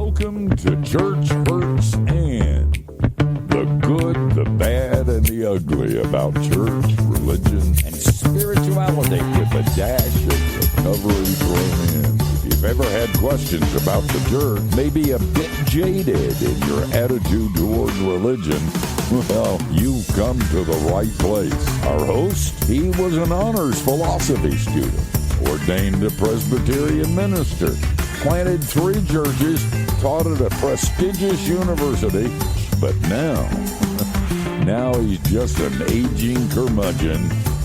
Welcome to Church, Hurts, and the good, the bad, and the ugly about church, religion, and spirituality with a dash of recovery thrown in. If you've ever had questions about the church, maybe a bit jaded in your attitude toward religion, well, you've come to the right place. Our host, he was an honors philosophy student, ordained a Presbyterian minister, planted 3 churches, taught at a prestigious university, but now he's just an aging curmudgeon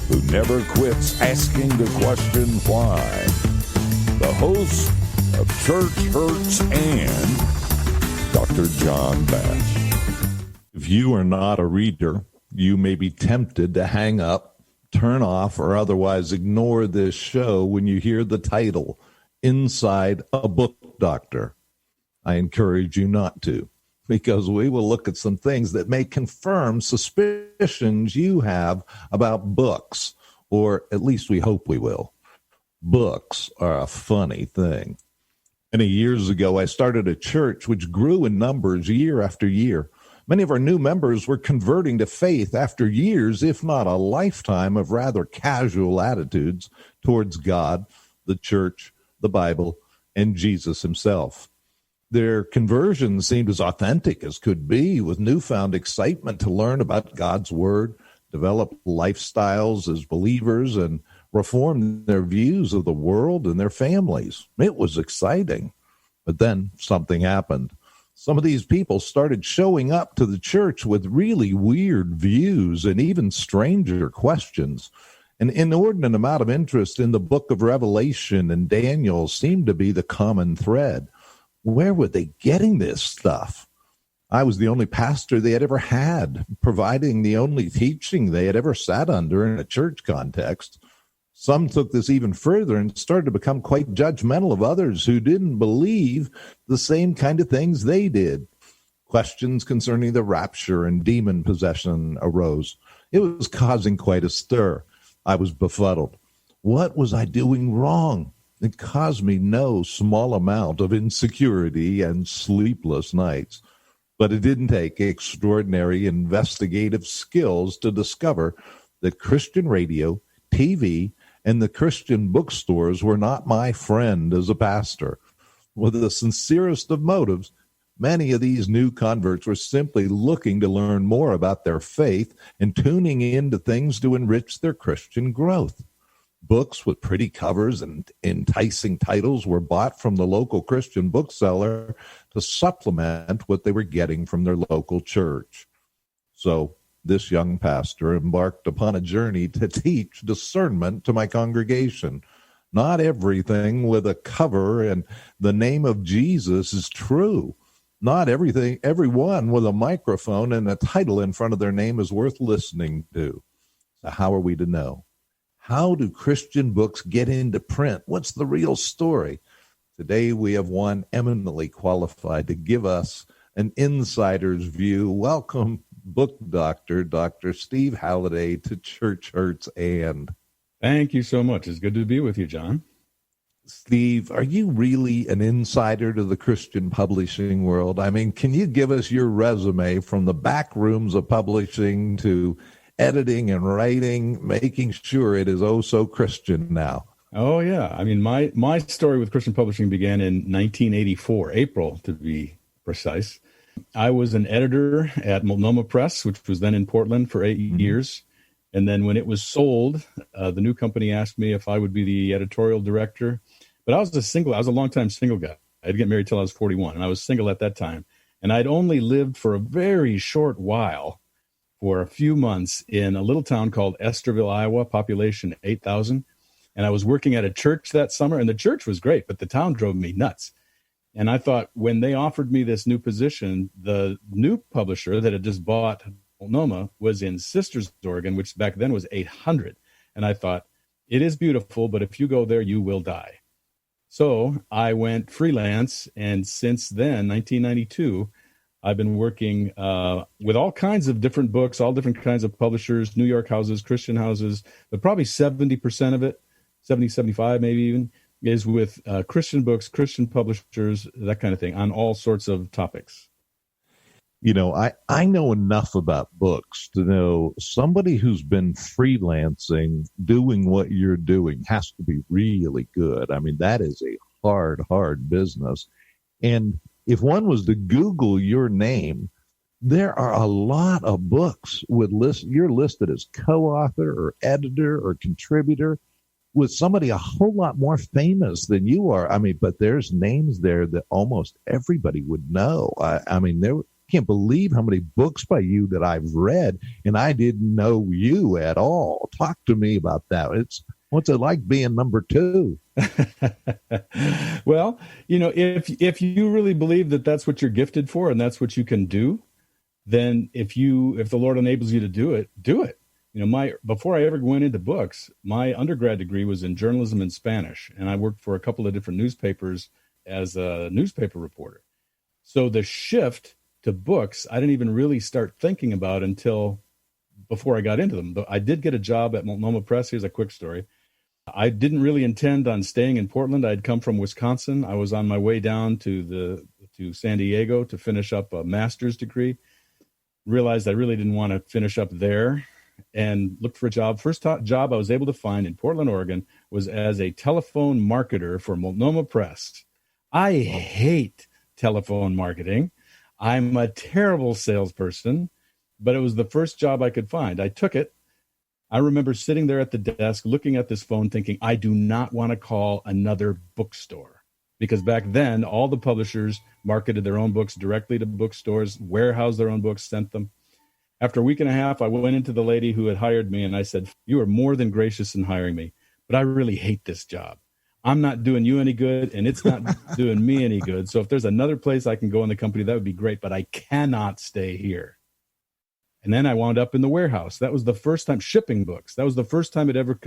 who never quits asking the question why. The host of Church, Hurts, and Dr. John Bash. If you are not a reader, you may be tempted to hang up, turn off, or otherwise ignore this show when you hear the title, Inside a Book Doctor. I encourage you not to, because we will look at some things that may confirm suspicions you have about books, or at least we hope we will. Books are a funny thing. Many years ago, I started a church which grew in numbers year after year. Many of our new members were converting to faith after years, if not a lifetime, of rather casual attitudes towards God, the church, the Bible, and Jesus himself. Their conversion seemed as authentic as could be, with newfound excitement to learn about God's word, develop lifestyles as believers, and reform their views of the world and their families. It was exciting. But then something happened. Some of these people started showing up to the church with really weird views and even stranger questions. An inordinate amount of interest in the book of Revelation and Daniel seemed to be the common thread. Where were they getting this stuff? I was the only pastor they had ever had, providing the only teaching they had ever sat under in a church context. Some took this even further and started to become quite judgmental of others who didn't believe the same kind of things they did. Questions concerning the rapture and demon possession arose. It was causing quite a stir. I was befuddled. What was I doing wrong? It caused me no small amount of insecurity and sleepless nights. But it didn't take extraordinary investigative skills to discover that Christian radio, TV, and the Christian bookstores were not my friend as a pastor. With the sincerest of motives, many of these new converts were simply looking to learn more about their faith and tuning into things to enrich their Christian growth. Books with pretty covers and enticing titles were bought from the local Christian bookseller to supplement what they were getting from their local church. So this young pastor embarked upon a journey to teach discernment to my congregation. Not everything with a cover and the name of Jesus is true. Not everyone with a microphone and a title in front of their name is worth listening to. So how are we to know? How do Christian books get into print? What's the real story? Today we have one eminently qualified to give us an insider's view. Welcome, book doctor, Dr. Steve Halliday, to Church, Hurts, and. Thank you so much. It's good to be with you, John. Steve, are you really an insider to the Christian publishing world? I mean, can you give us your resume from the back rooms of publishing to editing and writing, making sure it is oh so Christian now? Oh, yeah. I mean, my story with Christian publishing began in 1984, April to be precise. I was an editor at Multnomah Press, which was then in Portland, for 8 years. And then when it was sold, the new company asked me if I would be the editorial director. But I was a longtime single guy. I didn't get married till I was 41, and I was single at that time. And I'd only lived for a very short while, for a few months, in a little town called Esterville, Iowa, population 8,000. And I was working at a church that summer, and the church was great, but the town drove me nuts. And I thought, when they offered me this new position, the new publisher that had just bought Multnomah was in Sisters, Oregon, which back then was 800. And I thought, it is beautiful, but if you go there, you will die. So I went freelance, and since then, 1992, I've been working with all kinds of different books, all different kinds of publishers, New York houses, Christian houses, but probably 70% of it, 70, 75 maybe even, is with Christian books, Christian publishers, that kind of thing, on all sorts of topics. You know, I know enough about books to know somebody who's been freelancing, doing what you're doing has to be really good. I mean, that is a hard business. And if one was to Google your name, there are a lot of books with you're listed as co-author or editor or contributor with somebody a whole lot more famous than you are. I mean, but there's names there that almost everybody would know. I mean, can't believe how many books by you that I've read, and I didn't know you at all. Talk to me about that. What's it like being number 2? Well, you know, if you really believe that that's what you're gifted for and that's what you can do, then if the Lord enables you to do it, do it. You know, before I ever went into books, my undergrad degree was in journalism and Spanish, and I worked for a couple of different newspapers as a newspaper reporter. So the shift to books, I didn't even really start thinking about until before I got into them. But I did get a job at Multnomah Press. Here's a quick story. I didn't really intend on staying in Portland. I'd come from Wisconsin. I was on my way down to San Diego to finish up a master's degree. Realized I really didn't want to finish up there and looked for a job. First job I was able to find in Portland, Oregon was as a telephone marketer for Multnomah Press. I hate telephone marketing. I'm a terrible salesperson, but it was the first job I could find. I took it. I remember sitting there at the desk, looking at this phone, thinking, I do not want to call another bookstore. Because back then, all the publishers marketed their own books directly to bookstores, warehoused their own books, sent them. After a week and a half, I went into the lady who had hired me, and I said, you are more than gracious in hiring me, but I really hate this job. I'm not doing you any good, and it's not doing me any good. So if there's another place I can go in the company, that would be great, but I cannot stay here. And then I wound up in the warehouse. That was the first time, shipping books. That was the first time it ever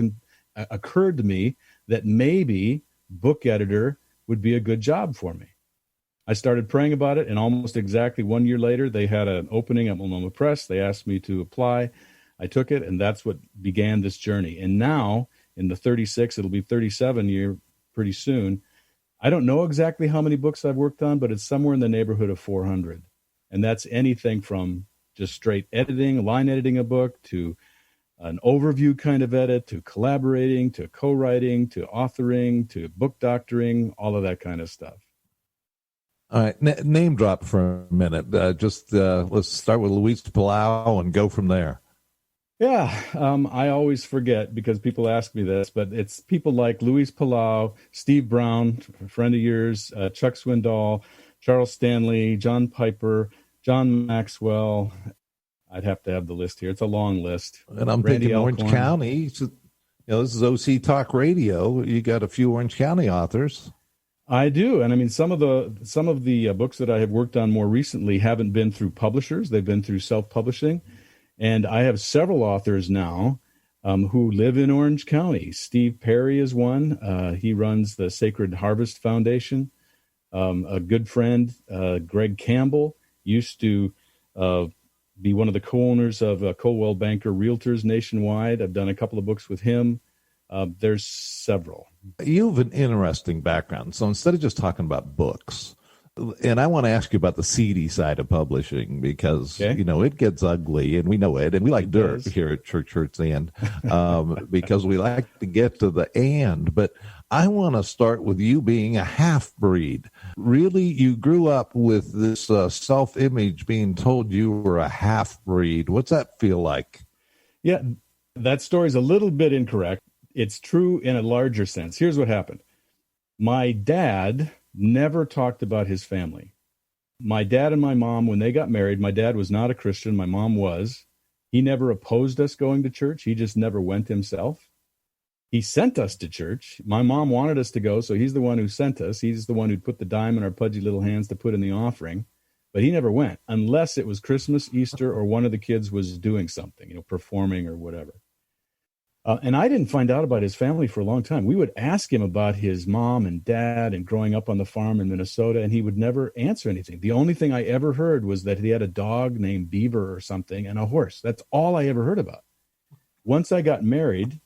occurred to me that maybe book editor would be a good job for me. I started praying about it, and almost exactly 1 year later, they had an opening at Multnomah Press. They asked me to apply. I took it, and that's what began this journey. And now, in the 36, it'll be 37 year pretty soon. I don't know exactly how many books I've worked on, but it's somewhere in the neighborhood of 400. And that's anything from just straight editing, line editing a book, to an overview kind of edit, to collaborating, to co-writing, to authoring, to book doctoring, all of that kind of stuff. All right, name drop for a minute. Let's start with Luis Palau and go from there. Yeah, I always forget because people ask me this, but it's people like Luis Palau, Steve Brown, a friend of yours, Chuck Swindoll, Charles Stanley, John Piper, John Maxwell. I'd have to have the list here. It's a long list. And I'm Randy thinking Orange Alcorn. County. So, this is OC Talk Radio. You got a few Orange County authors. I do, and I mean some of the books that I have worked on more recently haven't been through publishers; they've been through self-publishing. And I have several authors now who live in Orange County. Steve Perry is one. He runs the Sacred Harvest Foundation. A good friend, Greg Campbell, used to be one of the co-owners of Coldwell Banker Realtors nationwide. I've done a couple of books with him. There's several. You have an interesting background. So instead of just talking about books, and I want to ask you about the seedy side of publishing because, it gets ugly and we know it. And we like dirt here at Church End because we like to get to the end. But I want to start with you being a half-breed. Really, you grew up with this self-image being told you were a half-breed. What's that feel like? Yeah, that story's a little bit incorrect. It's true in a larger sense. Here's what happened. My dad never talked about his family. My dad and my mom, when they got married, my dad was not a Christian. My mom was. He never opposed us going to church. He just never went himself. He sent us to church. My mom wanted us to go, so he's the one who sent us. He's the one who'd put the dime in our pudgy little hands to put in the offering. But he never went, unless it was Christmas, Easter, or one of the kids was doing something, performing or whatever. And I didn't find out about his family for a long time. We would ask him about his mom and dad and growing up on the farm in Minnesota, and he would never answer anything. The only thing I ever heard was that he had a dog named Beaver or something and a horse. That's all I ever heard about. Once I got married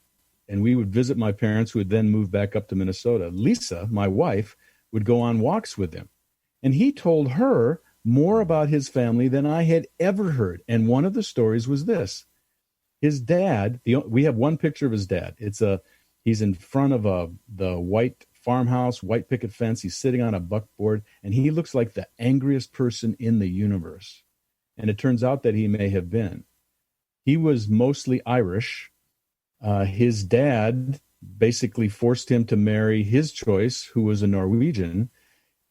and we would visit my parents, who would then move back up to Minnesota. Lisa, my wife, would go on walks with him. And he told her more about his family than I had ever heard. And one of the stories was this. His dad, we have one picture of his dad. He's in front of the white farmhouse, white picket fence. He's sitting on a buckboard, and he looks like the angriest person in the universe. And it turns out that he may have been. He was mostly Irish. His dad basically forced him to marry his choice, who was a Norwegian,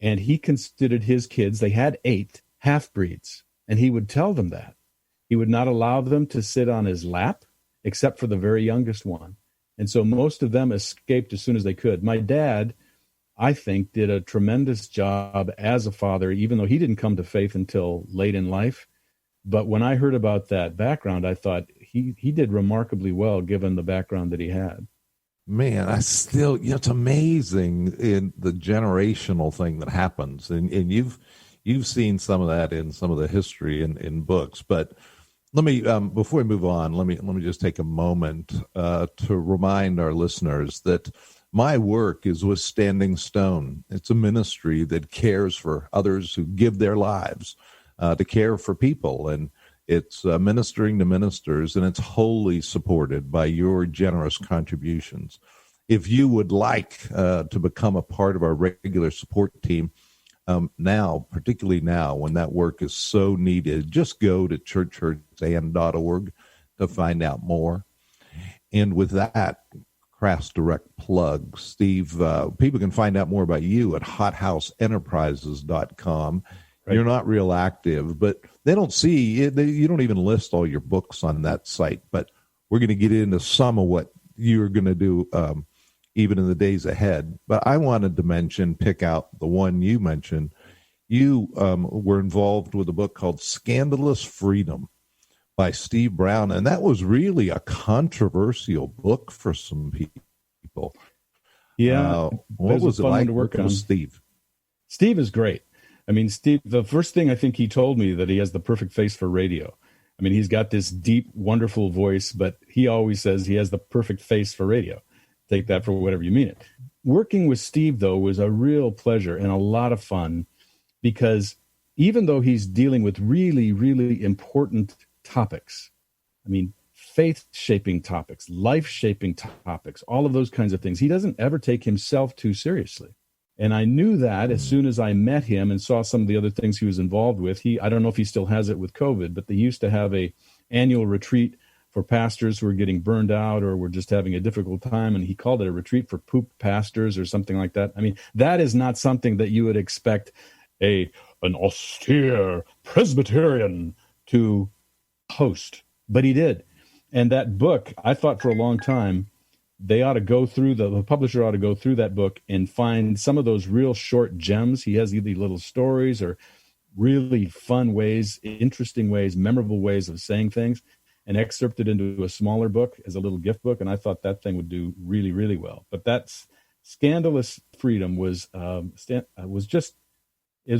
and he considered his kids, they had 8 half-breeds, and he would tell them that. He would not allow them to sit on his lap, except for the very youngest one. And so most of them escaped as soon as they could. My dad, I think, did a tremendous job as a father, even though he didn't come to faith until late in life. But when I heard about that background, I thought he did remarkably well, given the background that he had. Man, it's amazing in the generational thing that happens. And you've seen some of that in some of the history in books. But let me, before we move on, let me just take a moment to remind our listeners that my work is with Standing Stone. It's a ministry that cares for others who give their lives to care for people. And it's ministering to ministers, and it's wholly supported by your generous contributions. If you would like to become a part of our regular support team, now, particularly now when that work is so needed, just go to church.So to find out more. And with that, crass direct plug, Steve, people can find out more about you at hothouseenterprises.com. Right. You're not real active, but they don't see it. You don't even list all your books on that site, but we're going to get into some of what you're going to do even in the days ahead. But I wanted to pick out the one you mentioned. You were involved with a book called Scandalous Freedom by Steve Brown, and that was really a controversial book for some people. Yeah. What was it like to work with Steve? Steve is great. I mean, Steve, the first thing I think he told me that he has the perfect face for radio. I mean, he's got this deep, wonderful voice, but he always says he has the perfect face for radio. Take that for whatever you mean it. Working with Steve, though, was a real pleasure and a lot of fun, because even though he's dealing with really, really important topics, I mean, faith-shaping topics, life-shaping topics, all of those kinds of things, he doesn't ever take himself too seriously. And I knew that as soon as I met him and saw some of the other things he was involved with. I don't know if he still has it with COVID, but they used to have a annual retreat for pastors who were getting burned out or were just having a difficult time. And he called it a retreat for poop pastors or something like that. I mean, that is not something that you would expect an austere Presbyterian to host, but he did. And that book, I thought for a long time, they ought to go through, the publisher ought to go through that book and find some of those real short gems. He has either little stories or really fun ways, interesting ways, memorable ways of saying things, and excerpt it into a smaller book as a little gift book. And I thought that thing would do really, really well. But that's Scandalous Freedom is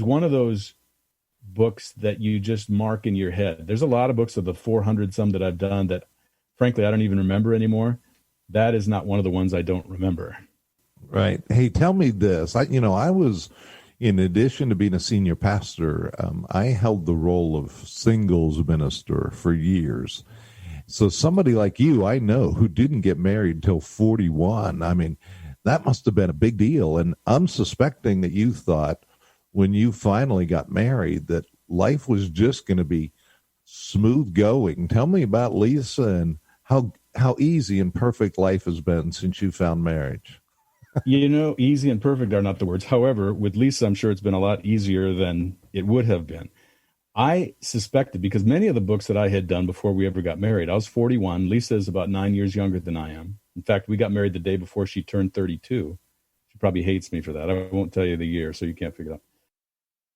one of those books that you just mark in your head. There's a lot of books of the 400 some that I've done that, frankly, I don't even remember anymore. That is not one of the ones I don't remember. Right. Hey, tell me this. I was, in addition to being a senior pastor, I held the role of singles minister for years. So somebody like you, I know, who didn't get married till 41, I mean, that must have been a big deal. And I'm suspecting that you thought when you finally got married that life was just going to be smooth going. Tell me about Lisa and how easy and perfect life has been since you found marriage. Easy and perfect are not the words. However, with Lisa, I'm sure it's been a lot easier than it would have been. I suspected, because many of the books that I had done before we ever got married, I was 41. Lisa is about 9 years younger than I am. In fact, we got married the day before she turned 32. She probably hates me for that. I won't tell you the year, so you can't figure it out.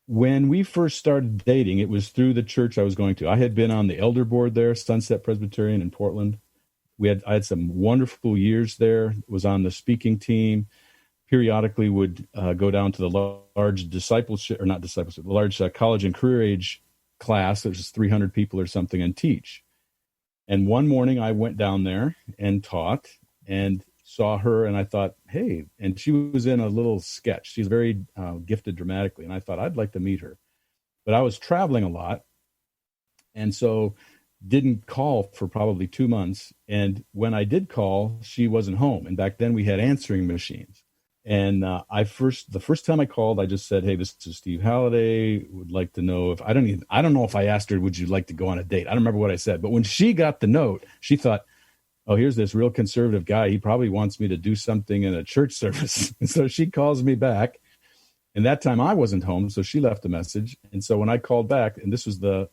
When we first started dating, it was through the church I was going to. I had been on the elder board there, Sunset Presbyterian in Portland. I had some wonderful years there, was on the speaking team, periodically would go down to the large college and career age class, which is 300 people or something, and teach. And one morning I went down there and taught, and saw her, and I thought, hey, and she was in a little sketch. She's very gifted dramatically, and I thought I'd like to meet her. But I was traveling a lot, and so didn't call for probably 2 months. And when I did call, she wasn't home. And back then we had answering machines. And the first time I called, I just said, "Hey, this is Steve Halliday. Would like to know if I don't know if I asked her, would you like to go on a date?" I don't remember what I said. But when she got the note, she thought, "Oh, here's this real conservative guy. He probably wants me to do something in a church service." And so she calls me back. And that time I wasn't home, so she left a message. And so when I called back, and this was the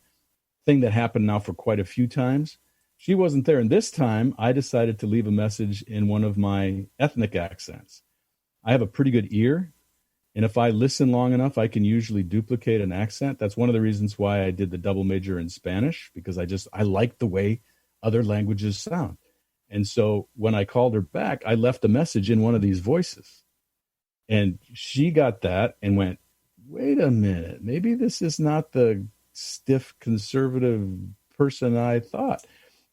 thing that happened now for quite a few times, she wasn't there. And this time I decided to leave a message in one of my ethnic accents. I have a pretty good ear, and if I listen long enough, I can usually duplicate an accent. That's one of the reasons why I did the double major in Spanish, because I like the way other languages sound. And so when I called her back, I left a message in one of these voices. And she got that and went, "Wait a minute, maybe this is not the stiff conservative person I thought."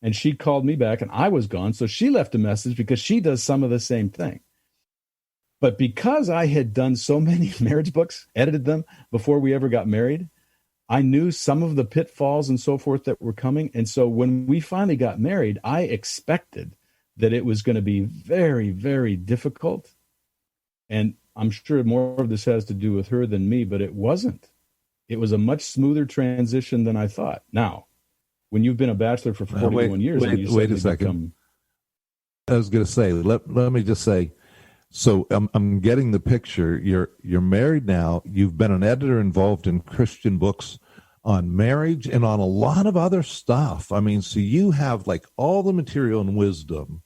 And she called me back, and I was gone. So she left a message because she does some of the same thing. But because I had done so many marriage books, edited them before we ever got married, I knew some of the pitfalls and so forth that were coming. And so when we finally got married, I expected that it was going to be very, very difficult. And I'm sure more of this has to do with her than me, but it wasn't. It was a much smoother transition than I thought. Now, when you've been a bachelor for 41 years, wait a second. I was going to say, let me just say, so I'm getting the picture. You're married now. You've been an editor involved in Christian books on marriage and on a lot of other stuff. I mean, so you have like all the material and wisdom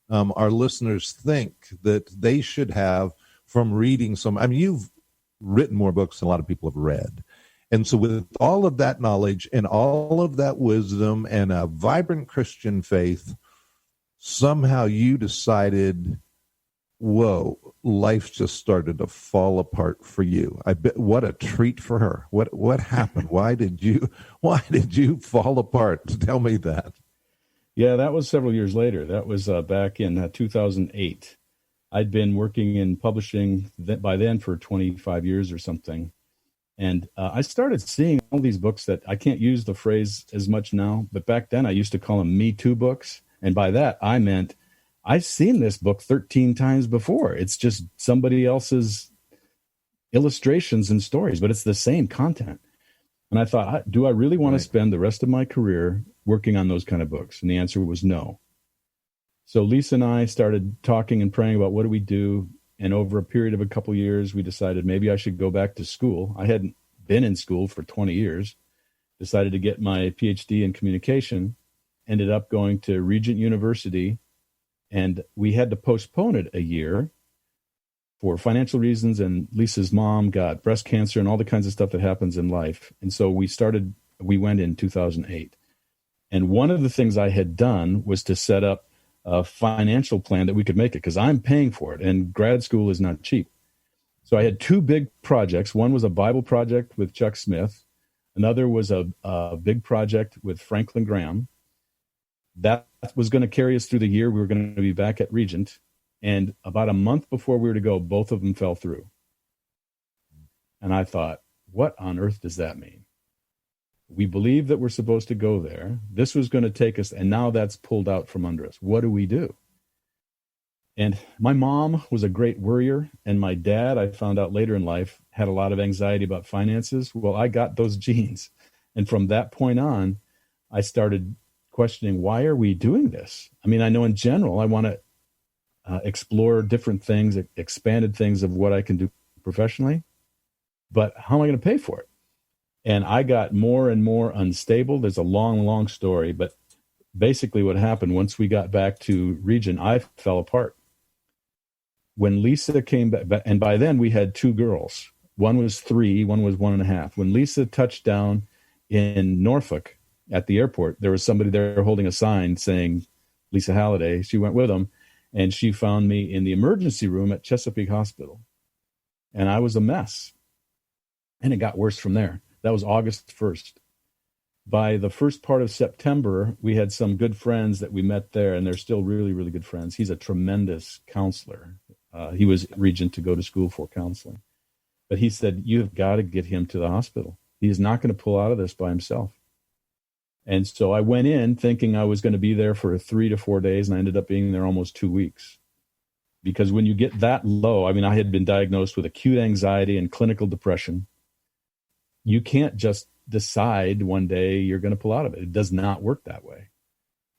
our listeners think that they should have from reading some. I mean, you've written more books than a lot of people have read. And so with all of that knowledge and all of that wisdom and a vibrant Christian faith, somehow you decided, whoa, life just started to fall apart for you. I bet, what a treat for her. What happened? Why did you fall apart? Tell me that. Yeah, that was several years later. That was back in 2008. I'd been working in publishing by then for 25 years or something. And I started seeing all these books that I can't use the phrase as much now, but back then I used to call them Me Too books. And by that, I meant I've seen this book 13 times before. It's just somebody else's illustrations and stories, but it's the same content. And I thought, do I really want to spend the rest of my career working on those kind of books? And the answer was no. So Lisa and I started talking and praying about what do we do. And over a period of a couple of years, we decided maybe I should go back to school. I hadn't been in school for 20 years. Decided to get my PhD in communication. Ended up going to Regent University. And we had to postpone it a year for financial reasons. And Lisa's mom got breast cancer and all the kinds of stuff that happens in life. And so we went in 2008. And one of the things I had done was to set up a financial plan that we could make it, because I'm paying for it, and grad school is not cheap. So I had two big projects. One was a Bible project with Chuck Smith. Another was a big project with Franklin Graham. That was going to carry us through the year. We were going to be back at Regent. And about a month before we were to go, both of them fell through. And I thought, what on earth does that mean? We believe that we're supposed to go there. This was going to take us, and now that's pulled out from under us. What do we do? And my mom was a great worrier, and my dad, I found out later in life, had a lot of anxiety about finances. Well, I got those genes. And from that point on, I started questioning, why are we doing this? I mean, I know in general, I want to explore different things, expanded things of what I can do professionally, but how am I going to pay for it? And I got more and more unstable. There's a long, long story, but basically what happened once we got back to Regent, I fell apart. When Lisa came back, and by then we had two girls. One was 3, one was 1.5. When Lisa touched down in Norfolk at the airport, there was somebody there holding a sign saying, Lisa Halliday. She went with them, and she found me in the emergency room at Chesapeake Hospital. And I was a mess. And it got worse from there. That was August 1st. By the first part of September, we had some good friends that we met there, and they're still really, really good friends. He's a tremendous counselor. He was regent to go to school for counseling. But he said, you've got to get him to the hospital. He is not going to pull out of this by himself. And so I went in thinking I was going to be there for 3 to 4 days, and I ended up being there almost 2 weeks. Because when you get that low, I mean, I had been diagnosed with acute anxiety and clinical depression. You can't just decide one day you're going to pull out of it. It does not work that way.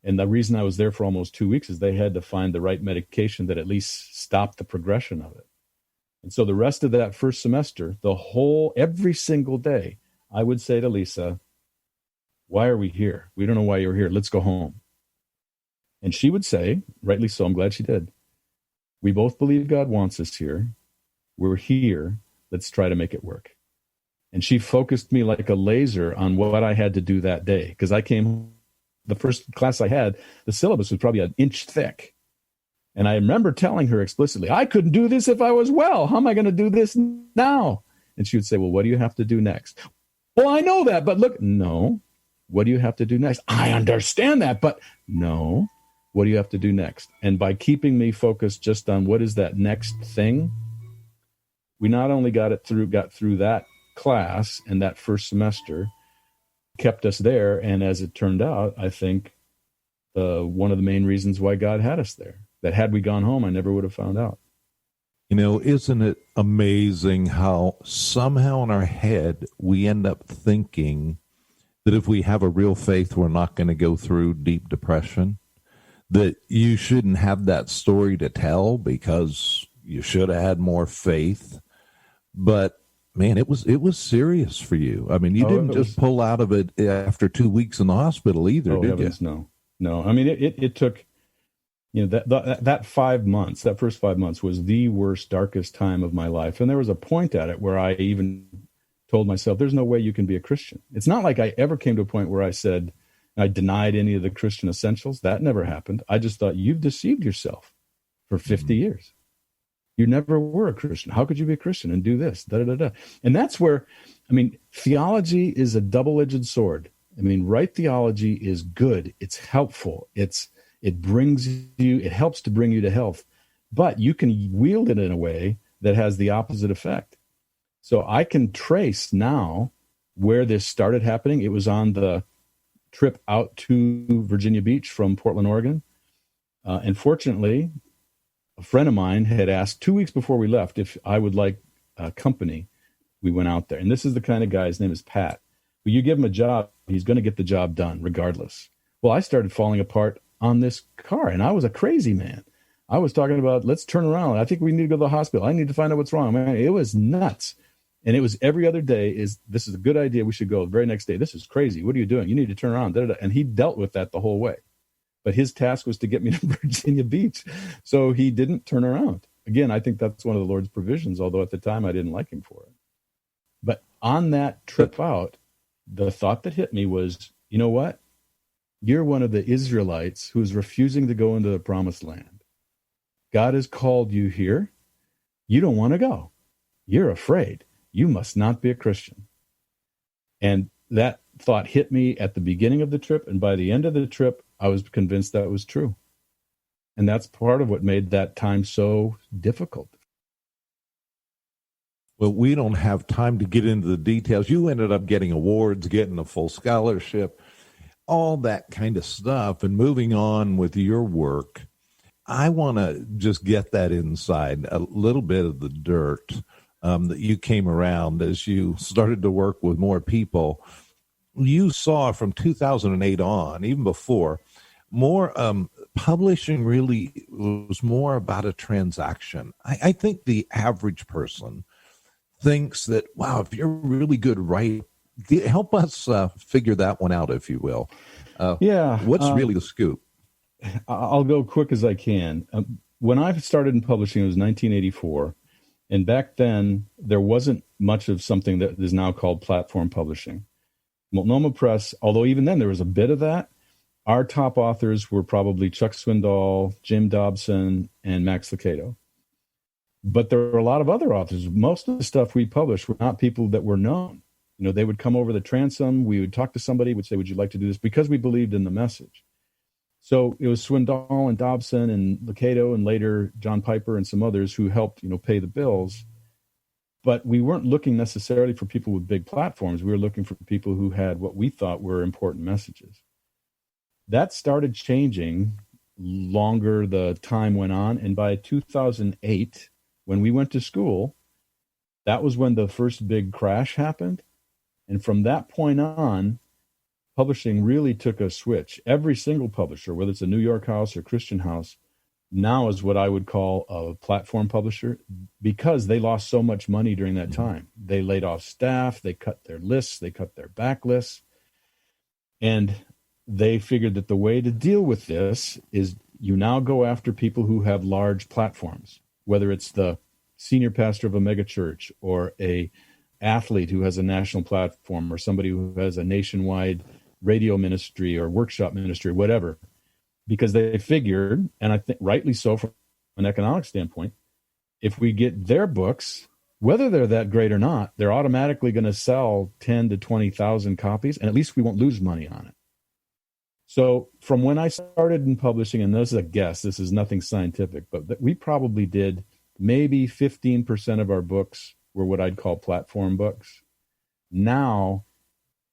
And the reason I was there for almost 2 weeks is they had to find the right medication that at least stopped the progression of it. And so the rest of that first semester, every single day, I would say to Lisa, why are we here? We don't know why you're here. Let's go home. And she would say, rightly so, I'm glad she did, we both believe God wants us here. We're here. Let's try to make it work. And she focused me like a laser on what I had to do that day. Because the first class I had, the syllabus was probably an inch thick. And I remember telling her explicitly, I couldn't do this if I was well. How am I going to do this now? And she would say, well, what do you have to do next? Well, I know that, but look, no. What do you have to do next? I understand that, but no. What do you have to do next? And by keeping me focused just on what is that next thing, we not only got through that class and that first semester, kept us there. And as it turned out, I think one of the main reasons why God had us there, that had we gone home, I never would have found out. You know, isn't it amazing how somehow in our head we end up thinking that if we have a real faith, we're not going to go through deep depression, that you shouldn't have that story to tell because you should have had more faith. But man, it was serious for you. I mean, you didn't just pull out of it after 2 weeks in the hospital either, did heavens, you? No. I mean, it took, that 5 months, that first 5 months was the worst, darkest time of my life. And there was a point at it where I even told myself, there's no way you can be a Christian. It's not like I ever came to a point where I said, I denied any of the Christian essentials. That never happened. I just thought, you've deceived yourself for 50 years. You never were a Christian. How could you be a Christian and do this? And that's where, theology is a double-edged sword. Right theology is good. It's helpful. It helps to bring you to health. But you can wield it in a way that has the opposite effect. So I can trace now where this started happening. It was on the trip out to Virginia Beach from Portland, Oregon. And fortunately, a friend of mine had asked 2 weeks before we left if I would like company. We went out there. And this is the kind of guy, his name is Pat. When you give him a job, he's going to get the job done regardless. Well, I started falling apart on this car, and I was a crazy man. I was talking about, let's turn around. I think we need to go to the hospital. I need to find out what's wrong. It was nuts. And it was every other day this is a good idea. We should go. The very next day, this is crazy. What are you doing? You need to turn around. And he dealt with that the whole way. But his task was to get me to Virginia Beach. So he didn't turn around. Again, I think that's one of the Lord's provisions, although at the time I didn't like him for it. But on that trip out, the thought that hit me was, you know what? You're one of the Israelites who's refusing to go into the promised land. God has called you here. You don't want to go. You're afraid. You must not be a Christian. And that thought hit me at the beginning of the trip. And by the end of the trip, I was convinced that was true. And that's part of what made that time so difficult. Well, we don't have time to get into the details. You ended up getting awards, getting a full scholarship, all that kind of stuff. And moving on with your work, I want to just get that inside, a little bit of the dirt that you came around as you started to work with more people. You saw from 2008 on, even before, more publishing really was more about a transaction. I think the average person thinks that, wow, if you're really good, right? Help us figure that one out, if you will. What's really the scoop? I'll go quick as I can. When I started in publishing, it was 1984. And back then, there wasn't much of something that is now called platform publishing. Multnomah Press, although even then there was a bit of that, our top authors were probably Chuck Swindoll, Jim Dobson, and Max Lucado. But there were a lot of other authors. Most of the stuff we published were not people that were known. They would come over the transom. We would talk to somebody, would say, would you like to do this? Because we believed in the message. So it was Swindoll and Dobson and Lucado and later John Piper and some others who helped, pay the bills. But we weren't looking necessarily for people with big platforms. We were looking for people who had what we thought were important messages. That started changing longer the time went on. And by 2008, when we went to school, that was when the first big crash happened. And from that point on, publishing really took a switch. Every single publisher, whether it's a New York house or Christian house, now is what I would call a platform publisher because they lost so much money during that time. They laid off staff, they cut their lists, they cut their back lists. And they figured that the way to deal with this is you now go after people who have large platforms, whether it's the senior pastor of a megachurch or a athlete who has a national platform or somebody who has a nationwide radio ministry or workshop ministry or whatever, because they figured, and I think rightly so from an economic standpoint, if we get their books, whether they're that great or not, they're automatically going to sell 10 to 20,000 copies, and at least we won't lose money on it. So from when I started in publishing, and this is a guess, this is nothing scientific, but we probably did maybe 15% of our books were what I'd call platform books. Now,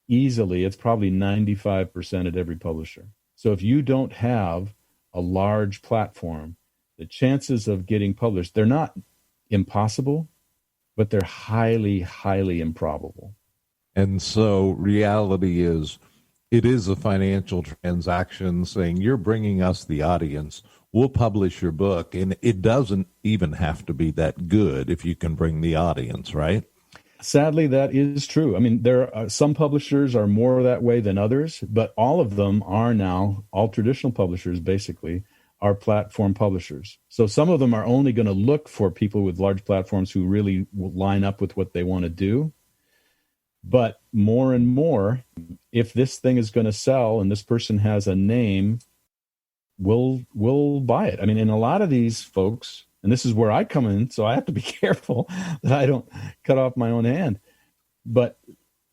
easily, it's probably 95% at every publisher. So if you don't have a large platform, the chances of getting published, they're not impossible, but they're highly, highly improbable. And so reality is, it is a financial transaction saying you're bringing us the audience. We'll publish your book. And it doesn't even have to be that good if you can bring the audience, right? Sadly, that is true. I mean, there are some publishers are more that way than others, but all of them are now, all traditional publishers basically, are platform publishers. So some of them are only going to look for people with large platforms who really will line up with what they want to do. But more and more, if this thing is going to sell and this person has a name, we'll buy it. I mean, and a lot of these folks, and this is where I come in, so I have to be careful that I don't cut off my own hand. But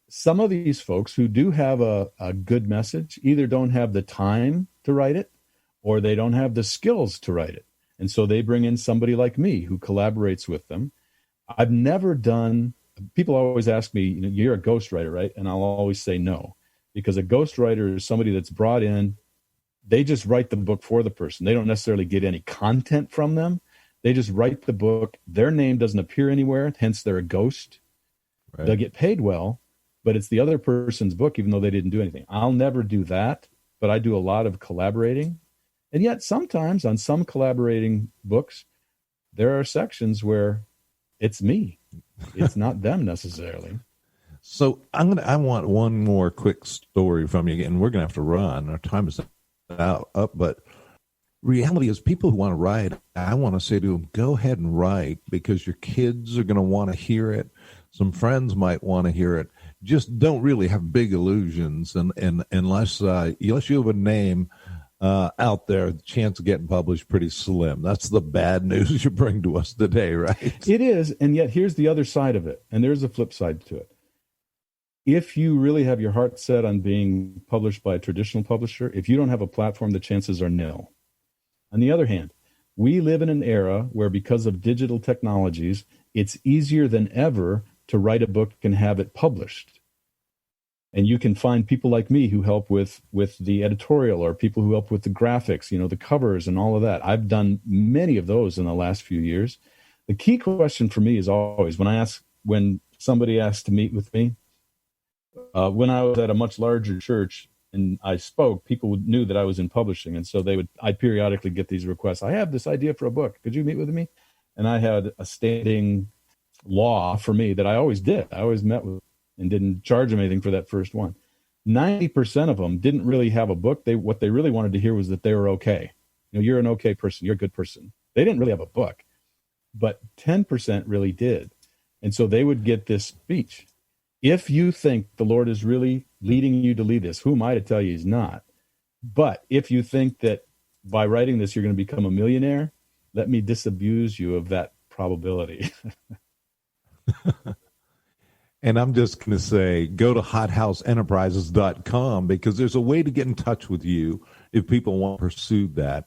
some of these folks who do have a good message either don't have the time to write it or they don't have the skills to write it. And so they bring in somebody like me who collaborates with them. I've never done... People always ask me, you're a ghostwriter, right? And I'll always say no, because a ghostwriter is somebody that's brought in. They just write the book for the person. They don't necessarily get any content from them. They just write the book. Their name doesn't appear anywhere, hence they're a ghost. Right. They'll get paid well, but it's the other person's book, even though they didn't do anything. I'll never do that, but I do a lot of collaborating. And yet sometimes on some collaborating books, there are sections where it's me. It's not them necessarily. So I want one more quick story from you, and we're going to have to run. Our time is up, but reality is people who want to write, I want to say to them, go ahead and write because your kids are going to want to hear it. Some friends might want to hear it. Just don't really have big illusions. And unless you have a name out there, the chance of getting published pretty slim. That's the bad news you bring to us today, right? It is. And yet here's the other side of it. And there's a flip side to it. If you really have your heart set on being published by a traditional publisher, if you don't have a platform, the chances are nil. On the other hand, we live in an era where because of digital technologies, it's easier than ever to write a book and have it published. And you can find people like me who help with the editorial or people who help with the graphics, the covers and all of that. I've done many of those in the last few years. The key question for me is always when somebody asks to meet with me, when I was at a much larger church and I spoke, people knew that I was in publishing. And so I periodically get these requests. I have this idea for a book. Could you meet with me? And I had a standing law for me that I always did. I always met with and didn't charge them anything for that first one. 90% of them didn't really have a book. What they really wanted to hear was that they were okay. You're an okay person. You're a good person. They didn't really have a book, but 10% really did. And so they would get this speech. If you think the Lord is really leading you to lead this, who am I to tell you he's not? But if you think that by writing this, you're going to become a millionaire, let me disabuse you of that probability. And I'm just going to say, go to hothouseenterprises.com because there's a way to get in touch with you if people want to pursue that.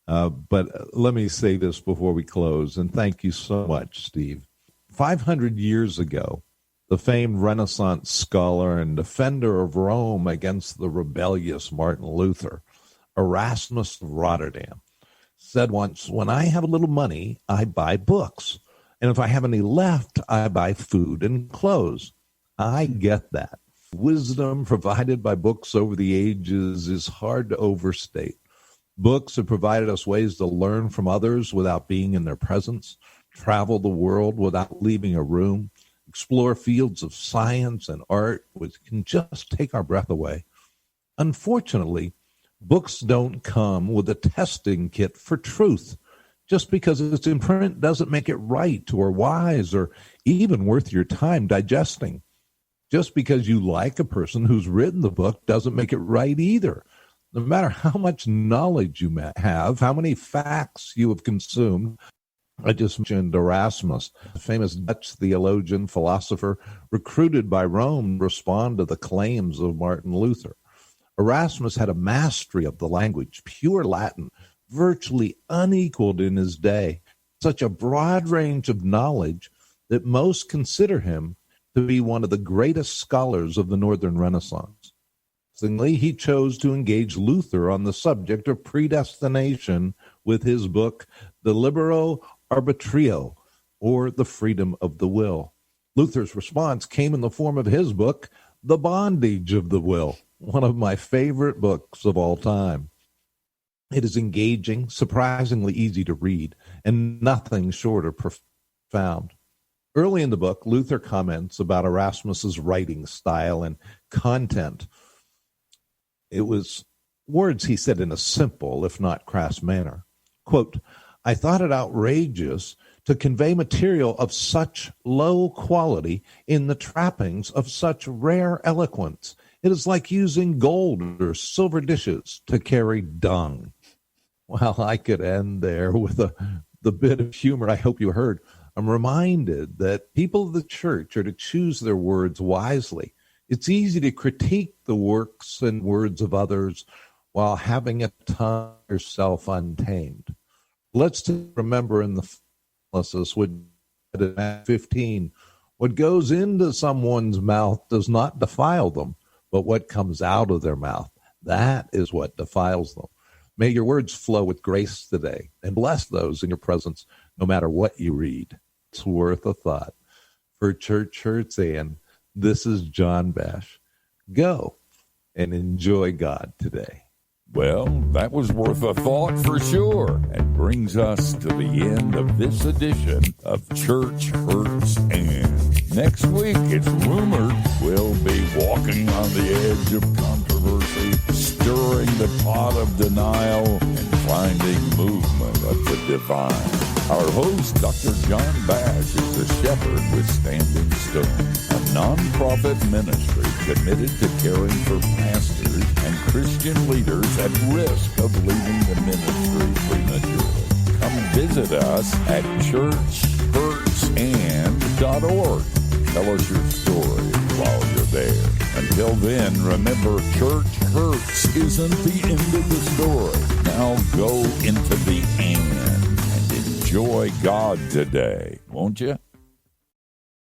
But let me say this before we close, and thank you so much, Steve. 500 years ago, the famed Renaissance scholar and defender of Rome against the rebellious Martin Luther, Erasmus of Rotterdam, said once, when I have a little money, I buy books. And if I have any left, I buy food and clothes. I get that. Wisdom provided by books over the ages is hard to overstate. Books have provided us ways to learn from others without being in their presence, travel the world without leaving a room, explore fields of science and art which can just take our breath away. Unfortunately, books don't come with a testing kit for truth. Just because it's in print doesn't make it right or wise or even worth your time digesting. Just because you like a person who's written the book doesn't make it right either. No matter how much knowledge you have, how many facts you have consumed. I just mentioned Erasmus, the famous Dutch theologian, philosopher, recruited by Rome to respond to the claims of Martin Luther. Erasmus had a mastery of the language, pure Latin, virtually unequaled in his day, such a broad range of knowledge that most consider him to be one of the greatest scholars of the Northern Renaissance. Interestingly, he chose to engage Luther on the subject of predestination with his book, De Libero Arbitrio, or The Freedom of the Will. Luther's response came in the form of his book, The Bondage of the Will, one of my favorite books of all time. It is engaging, surprisingly easy to read, and nothing short of profound. Early in the book, Luther comments about Erasmus's writing style and content. It was words he said in a simple, if not crass manner. Quote, I thought it outrageous to convey material of such low quality in the trappings of such rare eloquence. It is like using gold or silver dishes to carry dung. Well, I could end there with the bit of humor I hope you heard. I'm reminded that people of the church are to choose their words wisely. It's easy to critique the works and words of others while having a tongue yourself untamed. Let's remember in the analysis with 15, what goes into someone's mouth does not defile them, but what comes out of their mouth, that is what defiles them. May your words flow with grace today and bless those in your presence, no matter what you read. It's worth a thought. For Church Hurts and this is John Bash. Go and enjoy God today. Well, that was worth a thought for sure, and brings us to the end of this edition of Church Hurts and. Next week, it's rumored we'll be walking on the edge of controversy, stirring the pot of denial, and finding movement of the divine. Our host, Dr. John Bash, is the shepherd with Standing Stone, a nonprofit ministry committed to caring for pastors and Christian leaders at risk of leaving the ministry prematurely. Come visit us at church.So.org. Tell us your story while you're there. Until then, remember, church hurts isn't the end of the story. Now go into the and enjoy God today, won't you?